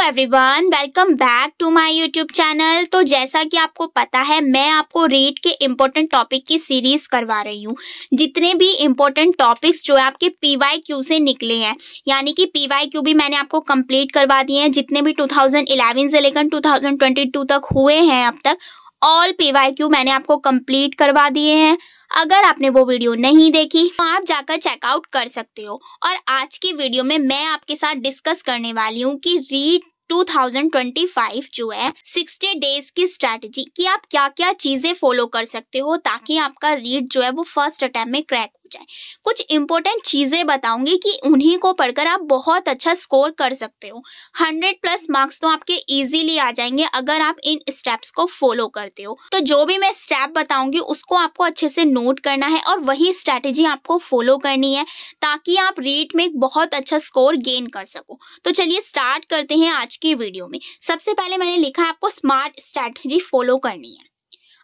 Everyone, welcome back to my YouTube channel. तो जैसा कि आपको पता है, मैं आपको रीट के इम्पोर्टेंट टॉपिक की सीरीज करवा रही हूँ। जितने भी इम्पोर्टेंट टॉपिक्स जो है आपके PYQ से निकले हैं, यानी कि PYQ भी मैंने आपको कंप्लीट करवा दिए हैं। जितने भी 2011 से लेकर 2022 तक हुए हैं अब तक, ऑल PYQ मैंने आपको कंप्लीट करवा दिए हैं। अगर आपने वो वीडियो नहीं देखी तो आप जाकर चेकआउट कर सकते हो। और आज की वीडियो में मैं आपके साथ डिस्कस करने वाली हूँ कि रीट 2025 जो है 60 डेज की स्ट्रैटेजी कि आप क्या क्या चीजें फॉलो कर सकते हो ताकि आपका रीट जो है वो फर्स्ट अटेम्प्ट में क्रैक हो जाए। कुछ इंपॉर्टेंट चीजें बताऊंगी कि उन्हीं को पढ़कर आप बहुत अच्छा स्कोर कर सकते हो। 100+ मार्क्स तो आपके इजीली आ जाएंगे अगर आप इन स्टेप्स को फॉलो करते हो। तो जो भी मैं स्टेप बताऊंगी उसको आपको अच्छे से नोट करना है और वही स्ट्रैटेजी आपको फॉलो करनी है ताकि आप रीट में एक बहुत अच्छा स्कोर गेन कर सको। तो चलिए स्टार्ट करते हैं आज की वीडियो में। सबसे पहले मैंने लिखा है आपको स्मार्ट स्ट्रैटेजी फॉलो करनी है।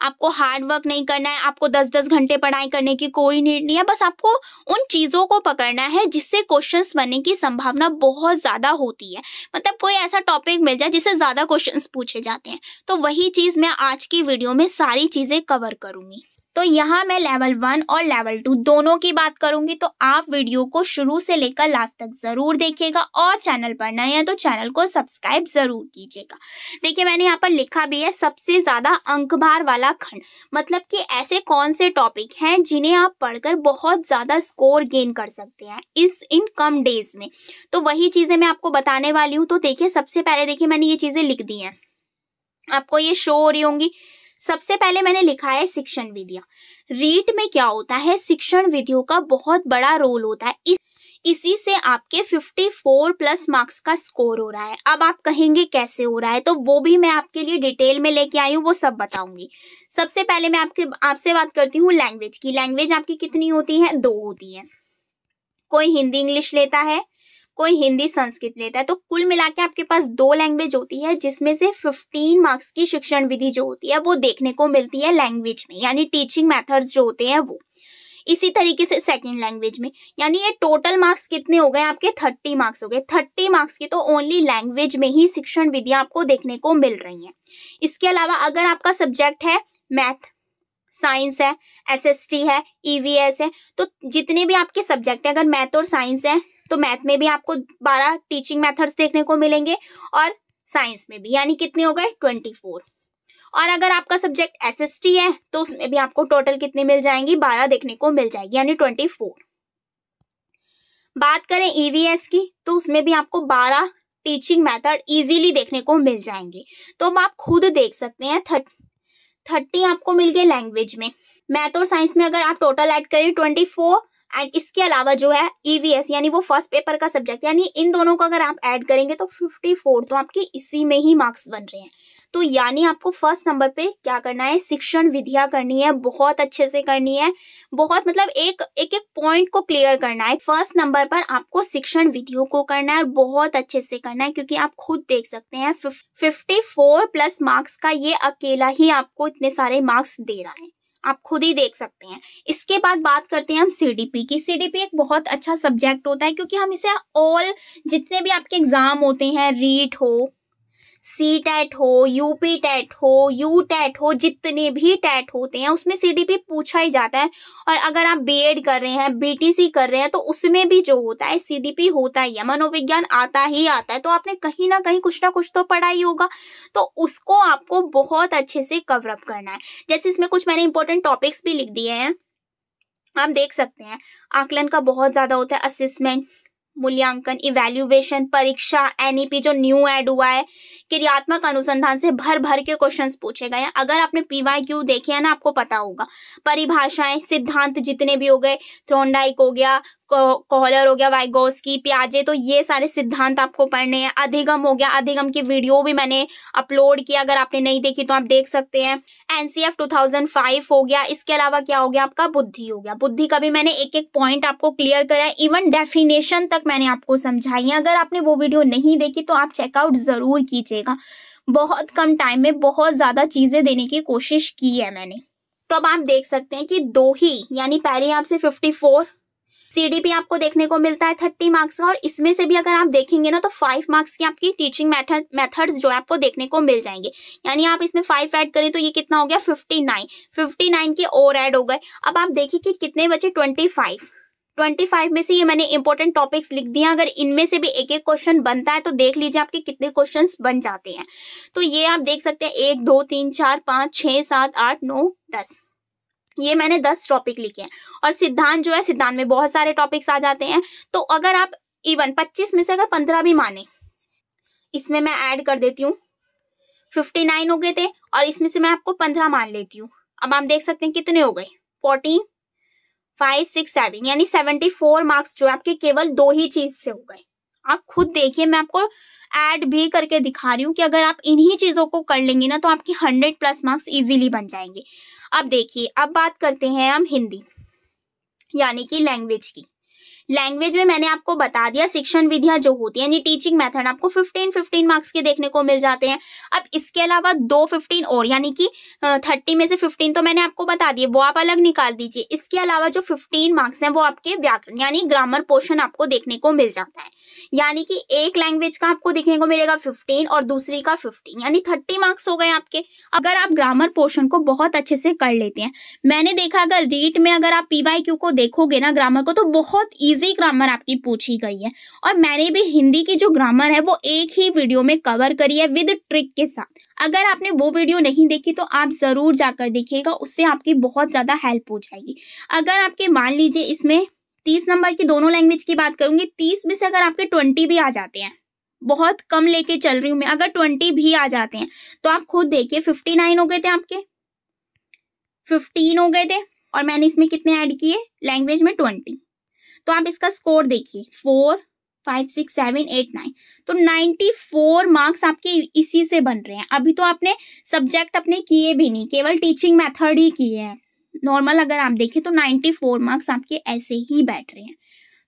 आपको हार्ड वर्क नहीं करना है, आपको 10-10 घंटे पढ़ाई करने की कोई नीड नहीं है। बस आपको उन चीजों को पकड़ना है जिससे क्वेश्चंस बनने की संभावना बहुत ज्यादा होती है। मतलब कोई ऐसा टॉपिक मिल जाए जिससे ज्यादा क्वेश्चंस पूछे जाते हैं। तो वही चीज मैं आज की वीडियो में सारी चीजें कवर करूंगी। तो यहाँ मैं लेवल 1 और लेवल 2 दोनों की बात करूंगी। तो आप वीडियो को शुरू से लेकर लास्ट तक जरूर देखिएगा और चैनल पर नए हैं तो चैनल को सब्सक्राइब जरूर कीजिएगा। देखिए मैंने यहाँ पर लिखा भी है सबसे ज्यादा अंक भार वाला खंड, मतलब कि ऐसे कौन से टॉपिक हैं जिन्हें आप पढ़कर बहुत ज्यादा स्कोर गेन कर सकते हैं इन कम डेज में। तो वही चीजें मैं आपको बताने वाली हूँ। तो देखिए सबसे पहले देखिए मैंने ये चीजें लिख दी हैं, आपको ये शो हो रही होंगी। सबसे पहले मैंने लिखा है शिक्षण विधियां। रीट में क्या होता है, शिक्षण विधियों का बहुत बड़ा रोल होता है। इसी से आपके 54+ मार्क्स का स्कोर हो रहा है। अब आप कहेंगे कैसे हो रहा है, तो वो भी मैं आपके लिए डिटेल में लेके आई हूँ, वो सब बताऊंगी। सबसे पहले मैं आपसे बात करती हूँ लैंग्वेज की। लैंग्वेज आपकी कितनी होती है? 2 होती है। कोई हिंदी इंग्लिश लेता है, कोई हिंदी संस्कृत लेता है। तो कुल मिला के आपके पास 2 लैंग्वेज होती है, जिसमें से 15 मार्क्स की शिक्षण विधि जो होती है वो देखने को मिलती है लैंग्वेज में, यानी टीचिंग मेथड्स जो होते हैं वो। इसी तरीके से सेकंड लैंग्वेज में, यानी ये टोटल मार्क्स कितने हो गए आपके? 30 मार्क्स हो गए। 30 मार्क्स की तो ओनली लैंग्वेज में ही शिक्षण विधियां आपको देखने को मिल रही हैं। इसके अलावा अगर आपका सब्जेक्ट है मैथ, साइंस है, SST है, EVS है, तो जितने भी आपके सब्जेक्ट है, अगर मैथ और साइंस है तो मैथ में भी आपको 12 टीचिंग मेथड्स देखने को मिलेंगे और साइंस में भी, यानी कितने हो गए? 24। और अगर आपका सब्जेक्ट SST है तो उसमें भी आपको टोटल कितने मिल जाएंगी? 12 देखने को मिल जाएगी, यानी 24। बात करें EVS की तो उसमें भी आपको 12 टीचिंग मेथड इजीली देखने को मिल जाएंगे। तो अब आप खुद देख सकते हैं 30 आपको मिल गए लैंग्वेज में। मैथ और साइंस में अगर आप टोटल ऐड करें 24, एंड इसके अलावा जो है EVS यानी वो फर्स्ट पेपर का सब्जेक्ट, यानी इन दोनों को अगर आप ऐड करेंगे तो 54, तो आपके इसी में ही मार्क्स बन रहे हैं। तो यानी आपको फर्स्ट नंबर पे क्या करना है? शिक्षण विधियां करनी है, बहुत अच्छे से करनी है। बहुत मतलब एक एक पॉइंट को क्लियर करना है। फर्स्ट नंबर पर आपको शिक्षण विधियों को करना है और बहुत अच्छे से करना है, क्योंकि आप खुद देख सकते हैं 54+ मार्क्स का ये अकेला ही आपको इतने सारे मार्क्स दे रहा है, आप खुद ही देख सकते हैं। इसके बाद बात करते हैं हम CDP की। CDP एक बहुत अच्छा सब्जेक्ट होता है, क्योंकि हम इसे ऑल जितने भी आपके एग्जाम होते हैं, रीट हो, CTET हो, UP TET हो, UTET हो, जितने भी टेट होते हैं उसमें CDP पूछा ही जाता है। और अगर आप BEd कर रहे हैं, BTC कर रहे हैं, तो उसमें भी जो होता है CDP होता ही है। मनोविज्ञान आता ही आता है, तो आपने कहीं ना कुछ तो पढ़ा ही होगा। तो उसको आपको बहुत अच्छे से कवर अप करना है। जैसे इसमें कुछ मैंने इंपॉर्टेंट टॉपिक्स भी लिख दिए हैं, आप देख सकते हैं। आकलन का बहुत ज्यादा होता है, असेसमेंट, मूल्यांकन, इवैल्यूएशन, परीक्षा, NEP जो न्यू ऐड हुआ है, क्रियात्मक अनुसंधान से भर भर के क्वेश्चंस पूछे गए हैं। अगर आपने PYQ देखे हैं ना, आपको पता होगा। परिभाषाएं, सिद्धांत जितने भी हो गए, थ्रोनडाइक हो गया, कोहलर हो गया, वाइगोस्की, पियाजे, तो ये सारे सिद्धांत आपको पढ़ने हैं। अधिगम हो गया, अधिगम की वीडियो भी मैंने अपलोड किया, अगर आपने नहीं देखी तो आप देख सकते हैं। NCF 2005 हो गया। इसके अलावा क्या हो गया आपका? बुद्धि हो गया। बुद्धि का भी मैंने एक एक पॉइंट आपको क्लियर करा है, इवन डेफिनेशन तक मैंने आपको समझाई है। अगर आपने वो वीडियो नहीं देखी तो आप चेकआउट जरूर कीजिएगा। बहुत कम टाइम में बहुत ज्यादा चीजें देने की कोशिश की है मैंने। तो अब आप देख सकते हैं कि 2 ही, यानी पहले आपसे 54 सीडीपी आपको देखने को मिलता है 30 मार्क्स का, और इसमें से भी अगर आप देखेंगे ना तो 5 मार्क्स की आपकी टीचिंग मेथड्स जो है आपको देखने को मिल जाएंगे। यानी आप इसमें 5 ऐड करें तो ये कितना हो गया 59 के और ऐड हो गए। अब आप देखिए कि कितने बचे 25 में से ये मैंने इंपॉर्टेंट टॉपिक्स लिख दिए। अगर इनमें से भी एक एक क्वेश्चन बनता है तो देख लीजिए आपके कितने क्वेश्चंस बन जाते हैं। तो ये आप देख सकते हैं 1 2 3 4 5 6 7 8 9 10, ये मैंने 10 टॉपिक लिखे हैं। और सिद्धांत जो है, सिद्धांत में बहुत सारे टॉपिक्स आ जाते हैं। तो अगर आप इवन 25 में से अगर 15 भी माने, इसमें मैं ऐड कर देती हूँ, 59 हो गए थे और इसमें से मैं आपको 15 मान लेती हूँ। अब आप देख सकते हैं कितने हो गए 14 5 6 7, यानी 74 मार्क्स जो है आपके केवल 2 ही चीज से हो गए। आप खुद देखिए, मैं आपको ऐड भी करके दिखा रही हूँ कि अगर आप इन्हीं चीजों को कर लेंगी ना तो आपकी 100+ मार्क्स इजीली बन जाएंगे। अब देखिए, अब बात करते हैं हम हिंदी यानी कि लैंग्वेज की। लैंग्वेज में मैंने आपको बता दिया शिक्षण विधियां जो होती है यानी टीचिंग मेथड आपको 15 मार्क्स के देखने को मिल जाते हैं। अब इसके अलावा 2 15 और, यानी कि 30 में से 15 तो मैंने आपको बता दिए, वो आप अलग निकाल दीजिए। इसके अलावा जो 15 मार्क्स हैं वो आपके व्याकरण यानी ग्रामर पोर्शन आपको देखने को मिल जाता है। यानी कि एक लैंग्वेज का आपको देखने को मिलेगा 15 और दूसरी का 15, यानी 30 मार्क्स हो गए आपके। अगर आप ग्रामर पोर्शन को बहुत अच्छे से कर लेते हैं, मैंने देखा अगर रीट में अगर आप PYQ को देखोगे ना ग्रामर को, तो बहुत इजी ग्रामर आपकी पूछी गई है। और मैंने भी हिंदी की जो ग्रामर है वो एक ही वीडियो में कवर करी है विद ट्रिक के साथ। अगर आपने वो वीडियो नहीं देखी तो आप जरूर जाकर देखिएगा, उससे आपकी बहुत ज्यादा हेल्प हो जाएगी। अगर आपके मान लीजिए इसमें 30 नंबर की दोनों लैंग्वेज की बात करूंगी, 30 में से अगर आपके 20 भी आ जाते हैं, बहुत कम लेके चल रही हूं मैं, अगर 20 भी आ जाते हैं तो आप खुद देखिए 59 हो गए थे आपके, 15 हो गए थे और मैंने इसमें कितने ऐड किए लैंग्वेज में 20। तो आप इसका स्कोर देखिए 4 5 6 7 8 9, तो 94 मार्क्स आपके इसी से बन रहे हैं। अभी तो आपने सब्जेक्ट अपने किए भी नहीं, केवल टीचिंग मेथड ही किए हैं। नॉर्मल अगर आप देखें तो 94 मार्क्स आपके ऐसे ही बैठ रहे हैं।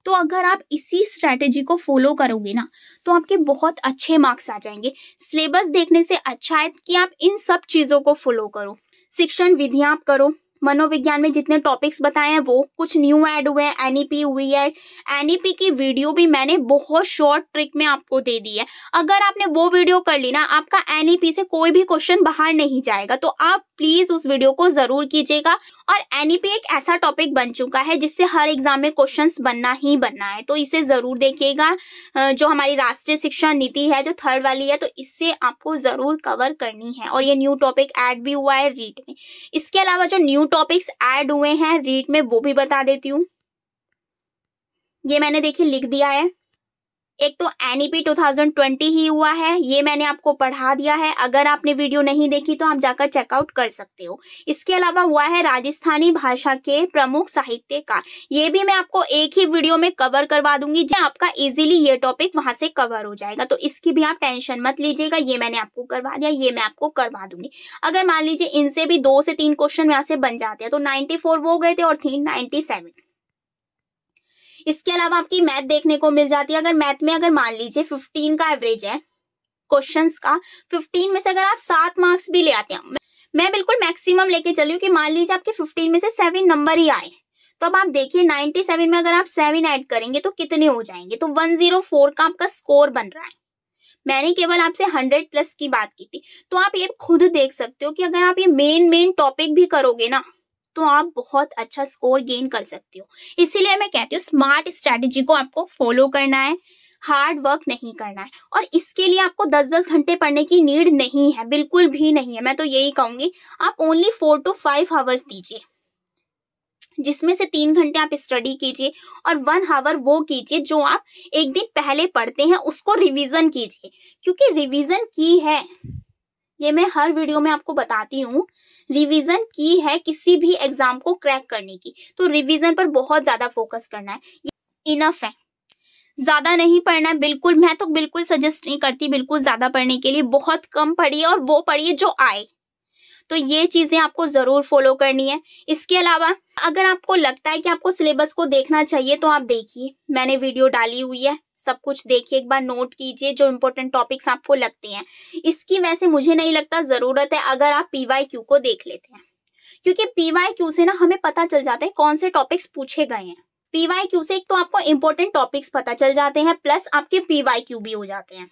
तो अगर आप इसी स्ट्रैटेजी को फॉलो करोगे ना तो आपके बहुत अच्छे मार्क्स आ जाएंगे। सिलेबस देखने से अच्छा है कि आप इन सब चीजों को फॉलो करो। शिक्षण विधियां आप करो, मनोविज्ञान में जितने टॉपिक्स बताए हैं वो, कुछ न्यू ऐड हुए हैं, एनईपी हुई है। एनईपी की वीडियो भी मैंने बहुत शॉर्ट ट्रिक में आपको दे दी है। अगर आपने वो वीडियो कर ली ना, आपका एनईपी से कोई भी क्वेश्चन बाहर नहीं जाएगा। तो आप प्लीज उस वीडियो को जरूर कीजिएगा। और एनईपी एक ऐसा टॉपिक बन चुका है जिससे हर एग्जाम में क्वेश्चंस बनना ही बनना है, तो इसे जरूर देखिएगा। जो हमारी राष्ट्रीय शिक्षा नीति है जो 3rd वाली है, तो इससे आपको जरूर कवर करनी है। और ये न्यू टॉपिक ऐड भी हुआ है रीट में। इसके अलावा जो न्यू टॉपिक्स ऐड हुए हैं रीट में वो भी बता देती हूँ। ये मैंने देखिए लिख दिया है। एक तो एनईपी 2020 ही हुआ है, ये मैंने आपको पढ़ा दिया है। अगर आपने वीडियो नहीं देखी तो आप जाकर चेकआउट कर सकते हो। इसके अलावा हुआ है राजस्थानी भाषा के प्रमुख साहित्यकार, ये भी मैं आपको एक ही वीडियो में कवर करवा दूंगी, जो आपका इजीली ये टॉपिक वहां से कवर हो जाएगा। तो इसकी भी आप टेंशन मत लीजिएगा, ये मैंने आपको करवा दिया, ये मैं आपको करवा दूंगी। अगर मान लीजिए इनसे भी 2 से 3 क्वेश्चन यहाँ से बन जाते हैं तो 94 वो गए थे और 3 97। इसके अलावा आपकी मैथ देखने को मिल जाती है। अगर मैथ में अगर मान लीजिए 15 का एवरेज है क्वेश्चंस का, 15 में से अगर आप 7 मार्क्स भी ले आते हैं, मैं बिल्कुल मैक्सिमम लेके चली हूँ कि मान लीजिए आपके 15 में से 7 नंबर ही आए, तो अब आप देखिए 97 में अगर आप 7 ऐड करेंगे तो कितने हो जाएंगे, तो 104 का आपका स्कोर बन रहा है। मैंने केवल आपसे 100+ की बात की थी। तो आप ये खुद देख सकते हो कि अगर आप ये मेन टॉपिक भी करोगे ना तो आप बहुत अच्छा स्कोर गेन कर सकते हो। इसीलिए मैं कहती हूँ स्मार्ट स्ट्रैटेजी को आपको फॉलो करना है, हार्ड वर्क नहीं करना है। और इसके लिए आपको 10-10 घंटे पढ़ने की नीड नहीं है, बिल्कुल भी नहीं है। मैं तो यही कहूंगी आप ओनली 4 to 5 आवर्स दीजिए, जिसमें से 3 घंटे आप स्टडी कीजिए और 1 आवर वो कीजिए जो आप एक दिन पहले पढ़ते हैं, उसको रिवीजन कीजिए। क्योंकि रिवीजन की है, ये मैं हर वीडियो में आपको बताती हूँ, रिवीजन की है किसी भी एग्जाम को क्रैक करने की। तो रिवीजन पर बहुत ज्यादा फोकस करना है, इनफ है, ज्यादा नहीं पढ़ना है बिल्कुल। मैं तो बिल्कुल सजेस्ट नहीं करती बिल्कुल ज्यादा पढ़ने के लिए, बहुत कम पढ़िए और वो पढ़िए जो आए। तो ये चीजें आपको जरूर फॉलो करनी है। इसके अलावा अगर आपको लगता है कि आपको सिलेबस को देखना चाहिए तो आप देखिए, मैंने वीडियो डाली हुई है, सब कुछ देखिए, एक बार नोट कीजिए जो इम्पोर्टेंट टॉपिक्स आपको लगते हैं। इसकी वैसे मुझे नहीं लगता जरूरत है अगर आप PYQ को देख लेते हैं, क्योंकि PYQ से ना हमें पता चल जाता है कौन से टॉपिक्स पूछे गए हैं। PYQ से एक तो आपको इम्पोर्टेंट टॉपिक्स पता चल जाते हैं, प्लस आपके PYQ भी हो जाते हैं,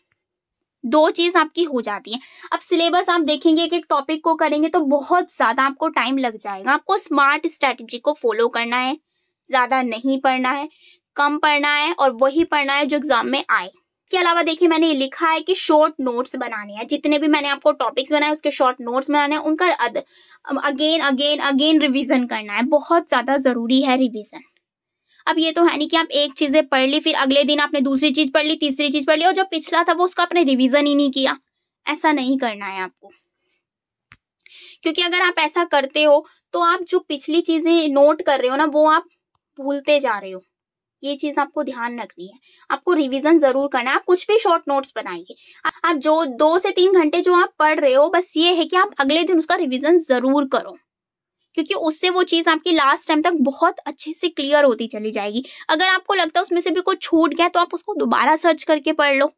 2 चीज आपकी हो जाती है। अब सिलेबस आप देखेंगे, एक एक टॉपिक को करेंगे तो बहुत ज्यादा आपको टाइम लग जाएगा। आपको स्मार्ट स्ट्रेटेजी को फॉलो करना है, ज्यादा नहीं पढ़ना है, कम पढ़ना है और वही पढ़ना है जो एग्जाम में आए। इसके अलावा देखिए मैंने ये लिखा है कि शॉर्ट नोट्स बनाने हैं, जितने भी मैंने आपको टॉपिक्स बनाए उसके शॉर्ट नोट्स बनाने हैं, उनका अगेन अगेन अगेन रिवीजन करना है, बहुत ज्यादा जरूरी है रिवीजन। अब ये तो है नहीं कि आप एक चीजें पढ़ ली फिर अगले दिन आपने दूसरी चीज पढ़ ली, तीसरी चीज पढ़ ली और जो पिछला था वो उसका आपने रिवीजन ही नहीं किया। ऐसा नहीं करना है आपको, क्योंकि अगर आप ऐसा करते हो तो आप जो पिछली चीजें नोट कर रहे हो ना वो आप भूलते जा रहे हो। ये चीज आपको ध्यान रखनी है, आपको रिवीजन जरूर करना है। आप कुछ भी शॉर्ट नोट्स बनाइए, आप जो 2 से 3 घंटे जो आप पढ़ रहे हो, बस ये है कि आप अगले दिन उसका रिवीजन जरूर करो, क्योंकि उससे वो चीज आपकी लास्ट टाइम तक बहुत अच्छे से क्लियर होती चली जाएगी। अगर आपको लगता है उसमें से भी कुछ छूट गया तो आप उसको दोबारा सर्च करके पढ़ लो,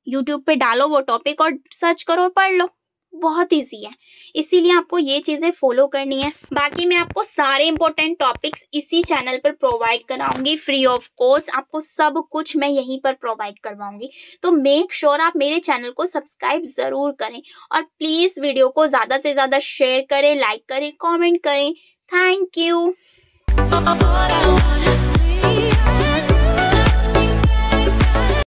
यूट्यूब पे डालो वो टॉपिक और सर्च करो और पढ़ लो, बहुत इजी है। इसीलिए आपको ये चीजें फॉलो करनी है। बाकी मैं आपको सारे इंपॉर्टेंट टॉपिक्स इसी चैनल पर प्रोवाइड कराऊंगी फ्री ऑफ कॉस्ट, आपको सब कुछ मैं यहीं पर प्रोवाइड करवाऊंगी। तो मेक श्योर आप मेरे चैनल को सब्सक्राइब जरूर करें और प्लीज वीडियो को ज्यादा से ज्यादा शेयर करें, लाइक करें, कॉमेंट करें। Thank you.